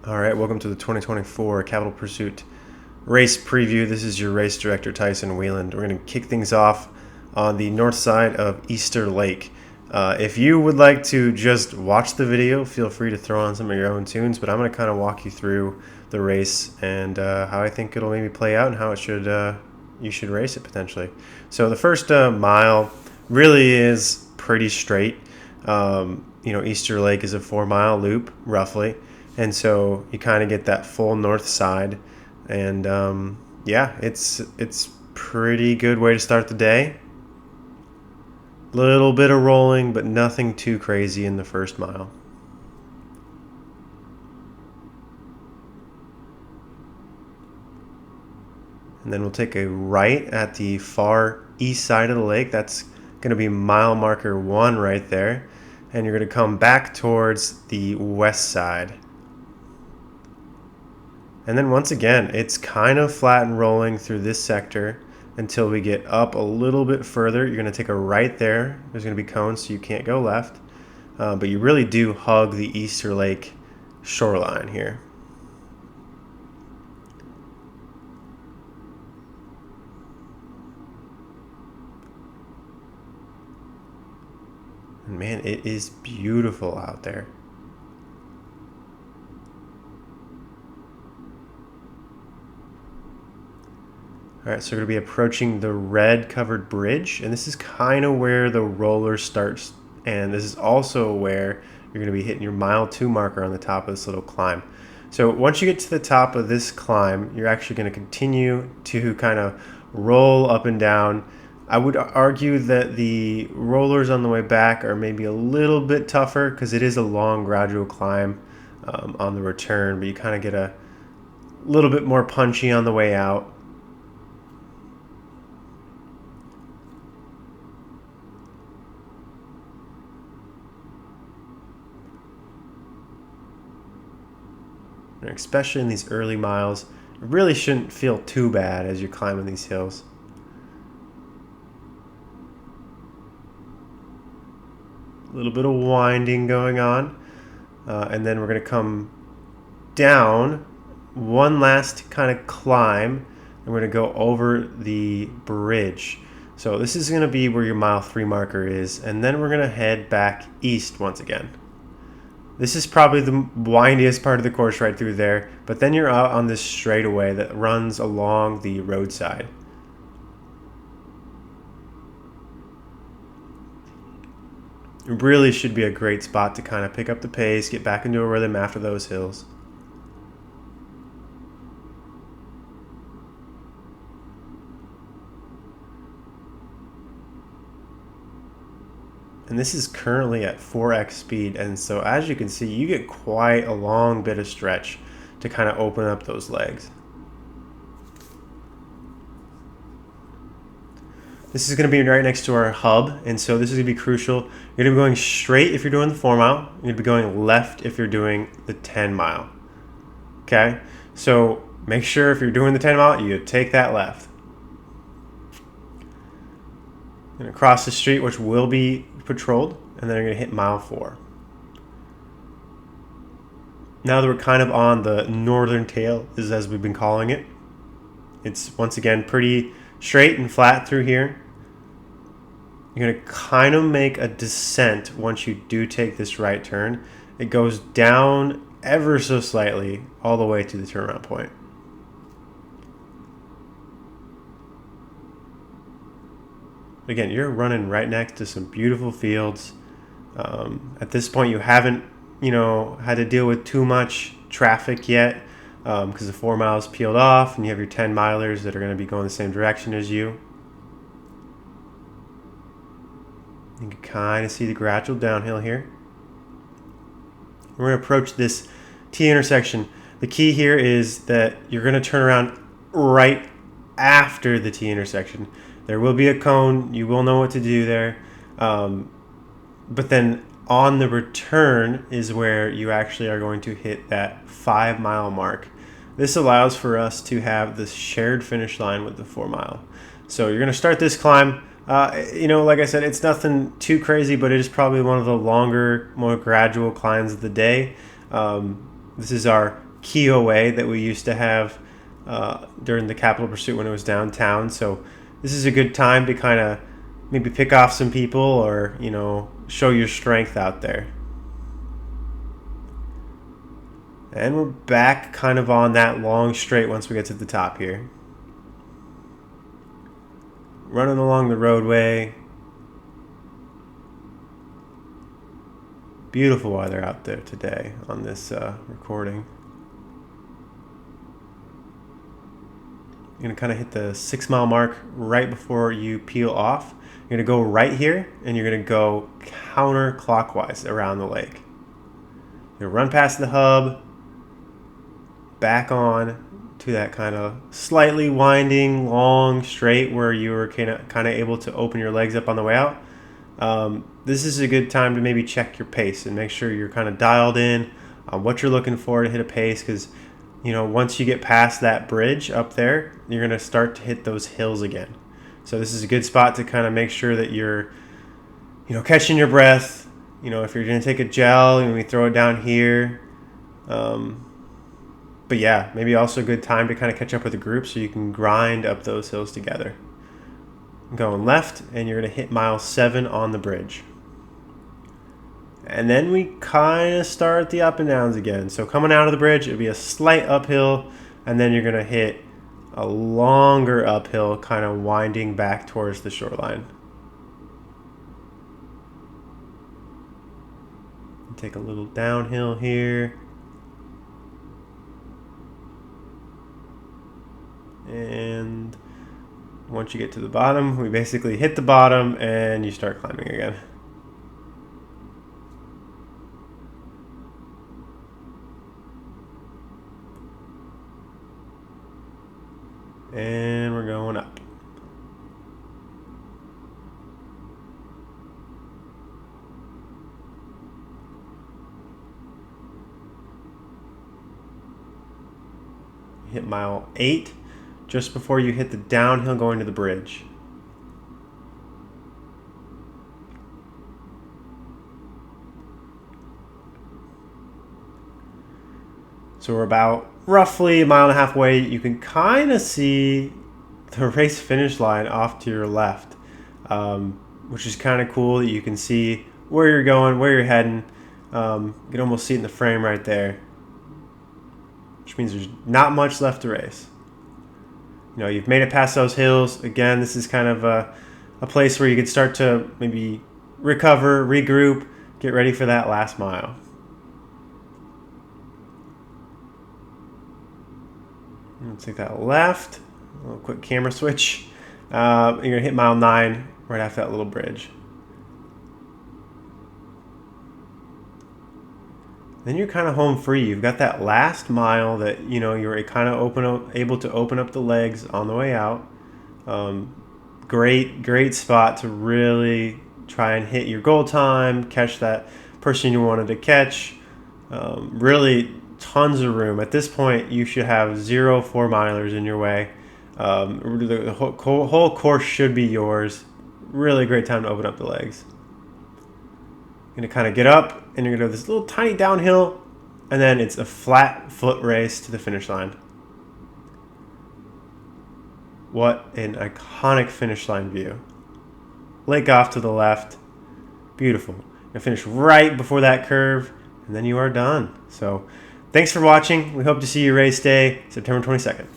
All right, welcome to the 2024 Capital Pursuit race preview. This is your race director, Tyson Wheeland. We're going to kick things off on the north side of Easter Lake. If you would like to just watch the video, feel free to throw on some of your own tunes, but I'm going to kind of walk you through the race and how I think it'll maybe play out and how it should you should race it potentially. So the first mile really is pretty straight. Easter Lake is a 4-mile loop roughly. And so you kind of get that full north side, and yeah, it's pretty good way to start the day. Little bit of rolling, but nothing too crazy in the first mile. And then we'll take a right at the far east side of the lake. That's going to be mile marker 1 right there, and you're going to come back towards the west side. And then once again, it's kind of flat and rolling through this sector until we get up a little bit further. You're going to take a right there. There's going to be cones, so you can't go left. But you really do hug the Easter Lake shoreline here. And man, it is beautiful out there. All right, so we're going to be approaching the red covered bridge, and this is kind of where the roller starts, and this is also where you're going to be hitting your mile 2 marker on the top of this little climb. So once you get to the top of this climb, you're actually going to continue to kind of roll up and down. I would argue that the rollers on the way back are maybe a little bit tougher because it is a long gradual climb on the return, but you kind of get a little bit more punchy on the way out. Especially in these early miles, it really shouldn't feel too bad as you're climbing these hills. A little bit of winding going on, and then we're going to come down one last kind of climb, and we're going to go over the bridge. So this is going to be where your mile 3 marker is, and then we're going to head back east once again. This is probably the windiest part of the course right through there, but then you're out on this straightaway that runs along the roadside. It really should be a great spot to kind of pick up the pace, get back into a rhythm after those hills. And this is currently at 4x speed, and so as you can see, you get quite a long bit of stretch to kind of open up those legs. This is going to be right next to our hub, and so this is going to be crucial. You're going to be going straight if you're doing the 4-mile. You're going to be going left if you're doing the 10-mile. Okay? So make sure if you're doing the 10-mile, you take that left. You're going to cross the street, which will be patrolled, and then you're going to hit mile 4. Now that we're kind of on the northern tail, is as we've been calling it. It's once again pretty straight and flat through here. You're going to kind of make a descent once you do take this right turn. It goes down ever so slightly all the way to the turnaround point. Again, you're running right next to some beautiful fields. At this point, you haven't, had to deal with too much traffic yet because the 4 miles peeled off, and you have your 10 milers that are going to be going the same direction as you. You can kind of see the gradual downhill here. We're going to approach this T intersection. The key here is that you're going to turn around right after the T intersection. There will be a cone. You will know what to do there. But then on the return is where you actually are going to hit that 5-mile mark. This allows for us to have this shared finish line with the 4-mile. So you're going to start this climb. Like I said, it's nothing too crazy, but it is probably one of the longer, more gradual climbs of the day. This is our KOA that we used to have during the Capital Pursuit when it was downtown. So this is a good time to kind of maybe pick off some people or, you know, show your strength out there. And we're back kind of on that long straight once we get to the top here. Running along the roadway. Beautiful weather out there today on this recording. You're going to kind of hit the 6 mile mark right before you peel off. You're going to go right here and you're going to go counterclockwise around the lake. You're going to run past the hub, back on to that kind of slightly winding, long straight where you were kind of able to open your legs up on the way out. This is a good time to maybe check your pace and make sure you're kind of dialed in on what you're looking for to hit a pace, because you know, once you get past that bridge up there, you're going to start to hit those hills again. So this is a good spot to kind of make sure that you're, you know, catching your breath. You know, if you're going to take a gel, and we throw it down here. But yeah, maybe also a good time to kind of catch up with a group so you can grind up those hills together. Going left, and you're going to hit mile 7 on the bridge. And then we kind of start the up and downs again. So coming out of the bridge, it'll be a slight uphill, and then you're going to hit a longer uphill, kind of winding back towards the shoreline. Take a little downhill here. And once you get to the bottom, we basically hit the bottom and you start climbing again. And we're going up. Hit mile 8 just before you hit the downhill going to the bridge. So we're about roughly a mile and a half away. You can kind of see the race finish line off to your left, which is kind of cool that you can see where you're going, where you're heading. You can almost see it in the frame right there, which means there's not much left to race. You know, you've made it past those hills. Again, this is kind of a place where you could start to maybe recover, regroup, get ready for that last mile. Let's take that left. A little quick camera switch. You're going to hit mile 9 right after that little bridge. Then you're kind of home free. You've got that last mile that, you know, you're kind of able to open up the legs on the way out. Great spot to really try and hit your goal time, catch that person you wanted to catch. Really tons of room. At this point, you should have 0 4-milers in your way. The whole course should be yours. Really great time to open up the legs. You're going to kind of get up, and you're going to do this little tiny downhill, and then it's a flat foot race to the finish line. What an iconic finish line view. Lake off to the left. Beautiful. You're going to finish right before that curve, and then you are done. So thanks for watching. We hope to see you race day, September 22nd.